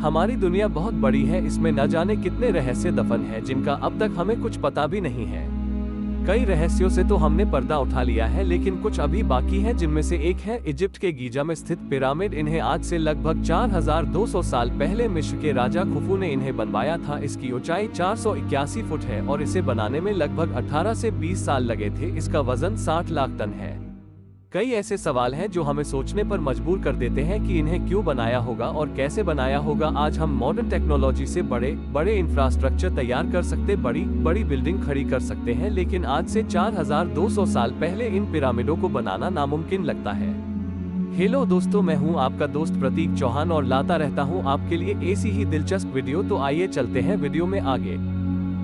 हमारी दुनिया बहुत बड़ी है, इसमें न जाने कितने रहस्य दफन है जिनका अब तक हमें कुछ पता भी नहीं है। कई रहस्यों से तो हमने पर्दा उठा लिया है, लेकिन कुछ अभी बाकी है, जिनमें से एक है इजिप्ट के गीजा में स्थित पिरामिड। इन्हें आज से लगभग 4200 साल पहले मिस्र के राजा खुफू ने इन्हें बनवाया था। इसकी ऊंचाई 481 फुट है और इसे बनाने में लगभग 18 से 20 साल लगे थे। इसका वजन 60 लाख टन है। कई ऐसे सवाल हैं जो हमें सोचने पर मजबूर कर देते हैं कि इन्हें क्यों बनाया होगा और कैसे बनाया होगा। आज हम मॉडर्न टेक्नोलॉजी से बड़े बड़े इंफ्रास्ट्रक्चर तैयार कर सकते, बड़ी बड़ी बिल्डिंग खड़ी कर सकते हैं, लेकिन आज से 4200 साल पहले इन पिरामिडों को बनाना नामुमकिन लगता है। हेलो दोस्तों, मैं हूं आपका दोस्त प्रतीक चौहान और लाता रहता हूं आपके लिए ऐसी ही दिलचस्प वीडियो। तो आइए चलते हैं वीडियो में आगे।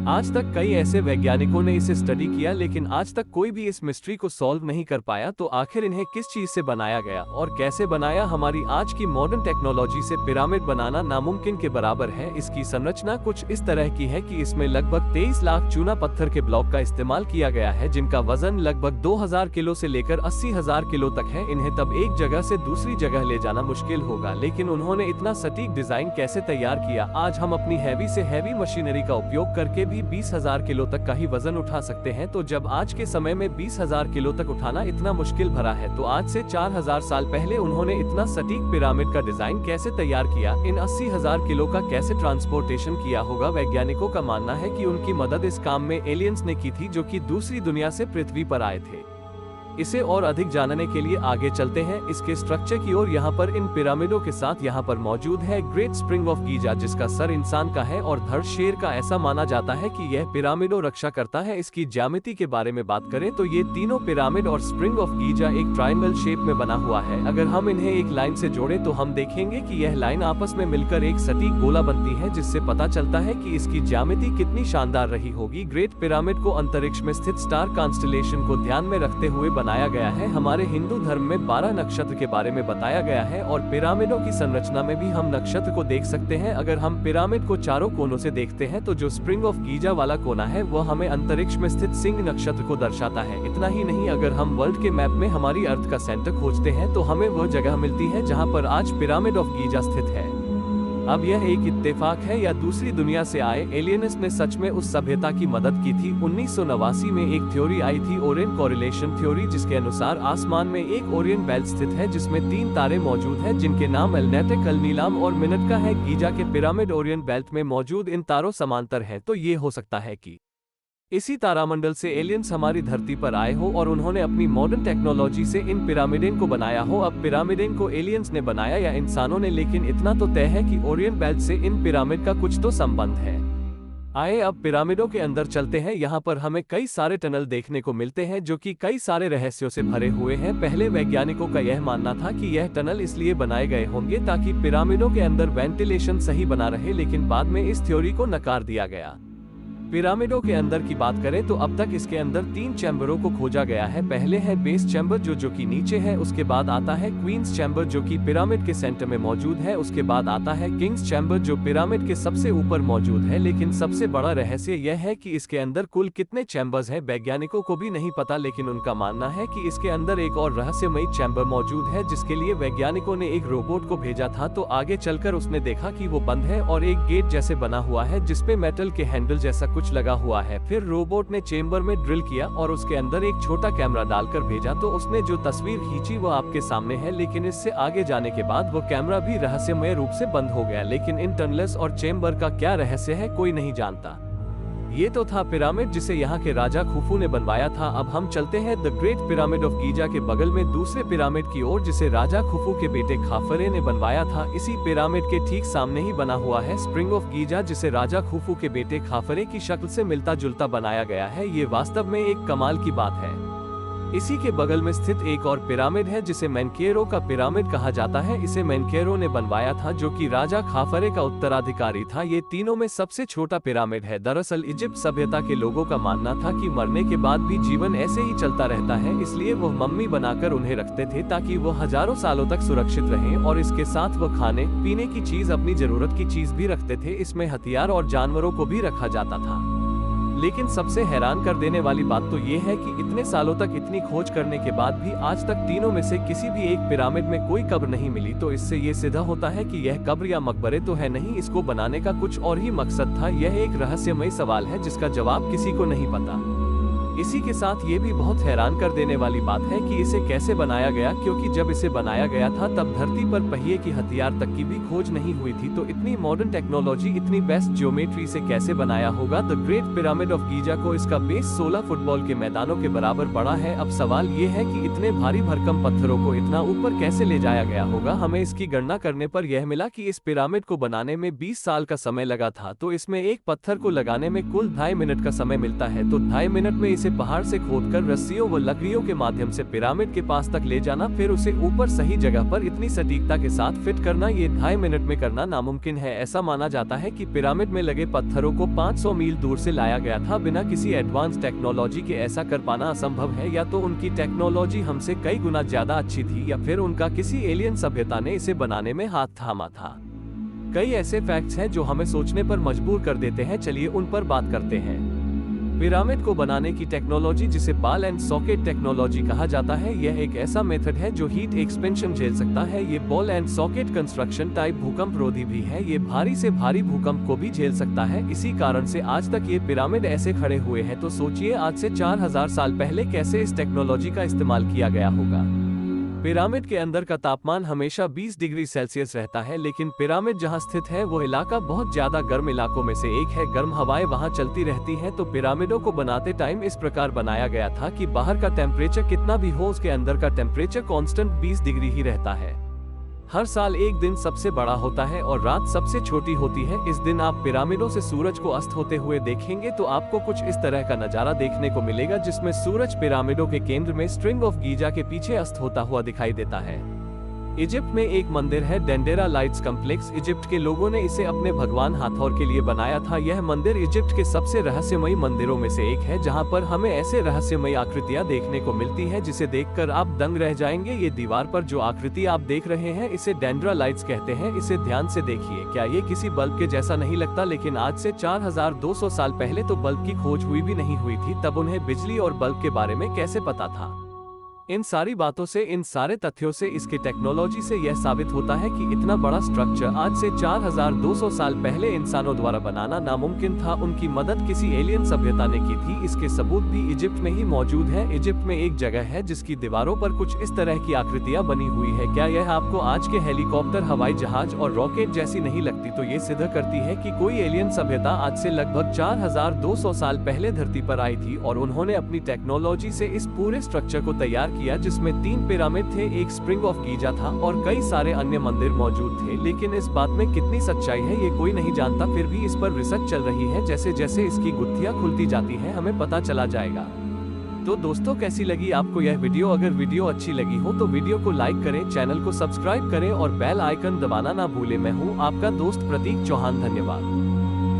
आज तक कई ऐसे वैज्ञानिकों ने इसे स्टडी किया, लेकिन आज तक कोई भी इस मिस्ट्री को सॉल्व नहीं कर पाया। तो आखिर इन्हें किस चीज से बनाया गया और कैसे बनाया? हमारी आज की मॉडर्न टेक्नोलॉजी से पिरामिड बनाना नामुमकिन के बराबर है। इसकी संरचना कुछ इस तरह की है कि इसमें लगभग 23 लाख चूना पत्थर के ब्लॉक का इस्तेमाल किया गया है, जिनका वजन लगभग 2000 किलो से लेकर 80,000 किलो तक है। इन्हें तब एक जगह से दूसरी जगह ले जाना मुश्किल होगा, लेकिन उन्होंने इतना सटीक डिजाइन कैसे तैयार किया? आज हम अपनी हैवी से हैवी मशीनरी का उपयोग करके भी 20,000 किलो तक का ही वजन उठा सकते हैं। तो जब आज के समय में 20,000 किलो तक उठाना इतना मुश्किल भरा है, तो आज से 4000 साल पहले उन्होंने इतना सटीक पिरामिड का डिजाइन कैसे तैयार किया? इन 80,000 किलो का कैसे ट्रांसपोर्टेशन किया होगा? वैज्ञानिकों का मानना है कि उनकी मदद इस काम में एलियंस ने की थी, जो कि दूसरी दुनिया से पृथ्वी पर आए थे। इसे और अधिक जानने के लिए आगे चलते हैं इसके स्ट्रक्चर की ओर। यहाँ पर इन पिरामिडों के साथ यहाँ पर मौजूद है ग्रेट स्प्रिंग ऑफ गीजा, जिसका सर इंसान का है और धड़ शेर का। ऐसा माना जाता है कि यह पिरामिडों रक्षा करता है। इसकी ज्यामिति के बारे में बात करें तो ये तीनों पिरामिड और स्प्रिंग ऑफ गीजा एक ट्रायंगल शेप में बना हुआ है। अगर हम इन्हें एक लाइन से जोड़े तो हम देखेंगे कि यह लाइन आपस में मिलकर एक सटीक गोला बनती है, जिससे पता चलता है कि इसकी ज्यामिति कितनी शानदार रही होगी। ग्रेट पिरामिड को अंतरिक्ष में स्थित स्टार कॉन्स्टेलेशन को ध्यान में रखते हुए बनाया गया है। हमारे हिंदू धर्म में 12 नक्षत्र के बारे में बताया गया है और पिरामिडों की संरचना में भी हम नक्षत्र को देख सकते हैं। अगर हम पिरामिड को चारों कोनों से देखते हैं तो जो स्प्रिंग ऑफ गीजा वाला कोना है वह हमें अंतरिक्ष में स्थित सिंह नक्षत्र को दर्शाता है। इतना ही नहीं, अगर हम वर्ल्ड के मैप में हमारी अर्थ का सेंटर खोजते हैं तो हमें वह जगह मिलती है जहां पर आज पिरामिड ऑफ गीजा स्थित है। अब यह एक इत्तेफाक है या दूसरी दुनिया से आए एलियंस ने सच में उस सभ्यता की मदद की थी? 1989 में एक थ्योरी आई थी, ओरियन कोरिलेशन थ्योरी, जिसके अनुसार आसमान में एक ओरियन बेल्ट स्थित है जिसमें 3 तारे मौजूद हैं, जिनके नाम एलनेटिक, अलनीलाम और मिनटका है। गीजा के पिरामिड ओरियन बेल्ट में मौजूद इन तारों समांतर हैं, तो ये हो सकता है कि इसी तारामंडल से एलियंस हमारी धरती पर आए हो और उन्होंने अपनी मॉडर्न टेक्नोलॉजी से इन पिरामिडें को बनाया हो। अब पिरामिडें को एलियंस ने बनाया या इंसानों ने, लेकिन इतना तो तय है कि ओरियन बेल्ट से इन पिरामिड का कुछ तो संबंध है। आइए अब पिरामिडों के अंदर चलते हैं। यहाँ पर हमें कई सारे टनल देखने को मिलते हैं जो कि कई सारे रहस्यों से भरे हुए हैं। पहले वैज्ञानिकों का यह मानना था कि यह टनल इसलिए बनाए गए होंगे ताकि पिरामिडों के अंदर वेंटिलेशन सही बना रहे, लेकिन बाद में इस थ्योरी को नकार दिया गया। पिरामिडों के अंदर की बात करें तो अब तक इसके अंदर 3 चैम्बरों को खोजा गया है। पहले है बेस चैम्बर जो कि नीचे है, उसके बाद आता है क्वींस चैम्बर जो कि पिरामिड के सेंटर में मौजूद है, उसके बाद आता है किंग्स चैम्बर जो पिरामिड के सबसे ऊपर मौजूद है। लेकिन सबसे बड़ा रहस्य यह है कि इसके अंदर कुल कितने चैम्बर्स हैं, वैज्ञानिकों को भी नहीं पता, लेकिन उनका मानना है कि इसके अंदर एक और रहस्यमयी चैम्बर मौजूद है, जिसके लिए वैज्ञानिकों ने एक रोबोट को भेजा था। तो आगे चलकर उसने देखा कि वो बंद है और एक गेट जैसे बना हुआ है जिसपे मेटल के हैंडल जैसा कुछ लगा हुआ है। फिर रोबोट ने चेंबर में ड्रिल किया और उसके अंदर एक छोटा कैमरा डालकर भेजा, तो उसने जो तस्वीर खींची वो आपके सामने है। लेकिन इससे आगे जाने के बाद वो कैमरा भी रहस्यमय रूप से बंद हो गया। लेकिन इन टनल्स और चेंबर का क्या रहस्य है, कोई नहीं जानता। ये तो था पिरामिड जिसे यहाँ के राजा खुफू ने बनवाया था। अब हम चलते हैं the great pyramid of Giza के बगल में दूसरे पिरामिड की ओर, जिसे राजा खुफू के बेटे खाफरे ने बनवाया था। इसी पिरामिड के ठीक सामने ही बना हुआ है स्प्रिंग ऑफ गीजा, जिसे राजा खुफू के बेटे खाफरे की शक्ल से मिलता जुलता बनाया गया है। ये वास्तव में एक कमाल की बात है। इसी के बगल में स्थित एक और पिरामिड है जिसे मेनकेरो का पिरामिड कहा जाता है। इसे मेनकेरो ने बनवाया था जो कि राजा खाफरे का उत्तराधिकारी था। ये तीनों में सबसे छोटा पिरामिड है। दरअसल इजिप्ट सभ्यता के लोगों का मानना था कि मरने के बाद भी जीवन ऐसे ही चलता रहता है, इसलिए वो मम्मी बनाकर उन्हें रखते थे ताकि वो हजारों सालों तक सुरक्षित रहें। और इसके साथ वो खाने पीने की चीज, अपनी जरूरत की चीज भी रखते थे। इसमें हथियार और जानवरों को भी रखा जाता था। लेकिन सबसे हैरान कर देने वाली बात तो ये है कि इतने सालों तक इतनी खोज करने के बाद भी आज तक तीनों में से किसी भी एक पिरामिड में कोई कब्र नहीं मिली। तो इससे ये सिद्ध होता है कि यह कब्र या मकबरे तो है नहीं, इसको बनाने का कुछ और ही मकसद था। यह एक रहस्यमय सवाल है जिसका जवाब किसी को नहीं पता। इसी के साथ ये भी बहुत हैरान कर देने वाली बात है कि इसे कैसे बनाया गया, क्योंकि जब इसे बनाया गया था तब धरती पर पहिए की हथियार तक की भी खोज नहीं हुई थी। तो इतनी मॉडर्न टेक्नोलॉजी, इतनी बेस्ट ज्योमेट्री से कैसे बनाया होगा the great pyramid of Giza को। इसका बेस 16 फुटबॉल के मैदानों के बराबर बड़ा है। अब सवाल ये है कि इतने भारी भरकम पत्थरों को इतना ऊपर कैसे ले जाया गया होगा। हमें इसकी गणना करने पर यह मिला कि इस पिरामिड को बनाने में 20 साल का समय लगा था। तो इसमें एक पत्थर को लगाने में कुल 2.5 मिनट का समय मिलता है। तो 2.5 मिनट में इसे पहाड़ से खोदकर रस्सियों व लकड़ियों के माध्यम से पिरामिड के पास तक ले जाना, फिर उसे ऊपर सही जगह पर इतनी सटीकता के साथ फिट करना, ये 2.5 मिनट में करना नामुमकिन है। ऐसा माना जाता है कि पिरामिड में लगे पत्थरों को 500 मील दूर से लाया गया था। बिना किसी एडवांस टेक्नोलॉजी के ऐसा कर पाना असंभव है। या तो उनकी टेक्नोलॉजी हमसे कई गुना ज्यादा अच्छी थी, या फिर उनका किसी एलियन सभ्यता ने इसे बनाने में हाथ थामा था। कई ऐसे फैक्ट्स हैं जो हमें सोचने पर मजबूर कर देते हैं। चलिए उन पर बात करते हैं। पिरामिड को बनाने की टेक्नोलॉजी, जिसे बॉल एंड सॉकेट टेक्नोलॉजी कहा जाता है, यह एक ऐसा मेथड है जो हीट एक्सपेंशन झेल सकता है। ये ball and socket construction type भूकंप रोधी भी है। ये भारी से भारी भूकंप को भी झेल सकता है। इसी कारण से आज तक ये पिरामिड ऐसे खड़े हुए हैं। तो सोचिए आज से 4000 साल पहले कैसे इस टेक्नोलॉजी का इस्तेमाल किया गया होगा। पिरामिड के अंदर का तापमान हमेशा 20 डिग्री सेल्सियस रहता है, लेकिन पिरामिड जहां स्थित है वो इलाका बहुत ज्यादा गर्म इलाकों में से एक है। गर्म हवाएं वहां चलती रहती हैं। तो पिरामिडों को बनाते टाइम इस प्रकार बनाया गया था कि बाहर का टेम्परेचर कितना भी हो, उसके अंदर का टेम्परेचर कांस्टेंट 20 डिग्री ही रहता है। हर साल एक दिन सबसे बड़ा होता है और रात सबसे छोटी होती है। इस दिन आप पिरामिडों से सूरज को अस्त होते हुए देखेंगे तो आपको कुछ इस तरह का नजारा देखने को मिलेगा, जिसमें सूरज पिरामिडों के केंद्र में स्ट्रिंग ऑफ गीजा के पीछे अस्त होता हुआ दिखाई देता है। इजिप्ट में एक मंदिर है, डेंडेरा लाइट्स कॉम्प्लेक्स। इजिप्ट के लोगों ने इसे अपने भगवान हाथोर के लिए बनाया था। यह मंदिर इजिप्ट के सबसे रहस्यमयी मंदिरों में से एक है, जहां पर हमें ऐसे रहस्यमयी आकृतियां देखने को मिलती हैं जिसे देखकर आप दंग रह जाएंगे। ये दीवार पर जो आकृति आप देख रहे हैं इसे डेंड्रा लाइट्स कहते हैं। इसे ध्यान से देखिए, क्या ये किसी बल्ब के जैसा नहीं लगता? लेकिन आज से 4200 साल पहले तो बल्ब की खोज हुई भी नहीं हुई थी, तब उन्हें बिजली और बल्ब के बारे में कैसे पता था? इन सारी बातों से, इन सारे तथ्यों से, इसकी टेक्नोलॉजी से यह साबित होता है कि इतना बड़ा स्ट्रक्चर आज से 4200 साल पहले इंसानों द्वारा बनाना नामुमकिन था। उनकी मदद किसी एलियन सभ्यता ने की थी। इसके सबूत भी इजिप्ट में ही मौजूद है। इजिप्ट में एक जगह है जिसकी दीवारों पर कुछ इस तरह की आकृतियां बनी हुई है। क्या यह आपको आज के हेलीकॉप्टर, हवाई जहाज और रॉकेट जैसी नहीं लगती? तो ये सिद्ध करती है कि कोई एलियन सभ्यता आज से लगभग 4200 साल पहले धरती पर आई थी और उन्होंने अपनी टेक्नोलॉजी से इस पूरे स्ट्रक्चर को तैयार किया, जिसमें 3 पिरामिड थे, एक स्प्रिंग ऑफ गीजा था और कई सारे अन्य मंदिर मौजूद थे। लेकिन इस बात में कितनी सच्चाई है ये कोई नहीं जानता। फिर भी इस पर रिसर्च चल रही है। जैसे जैसे इसकी गुत्थियां खुलती जाती हैं हमें पता चला जाएगा। तो दोस्तों, कैसी लगी आपको यह वीडियो? अगर वीडियो अच्छी लगी हो तो वीडियो को लाइक करें, चैनल को सब्सक्राइब करें और बेल आइकन दबाना ना भूलें। मैं हूं आपका दोस्त प्रतीक चौहान। धन्यवाद।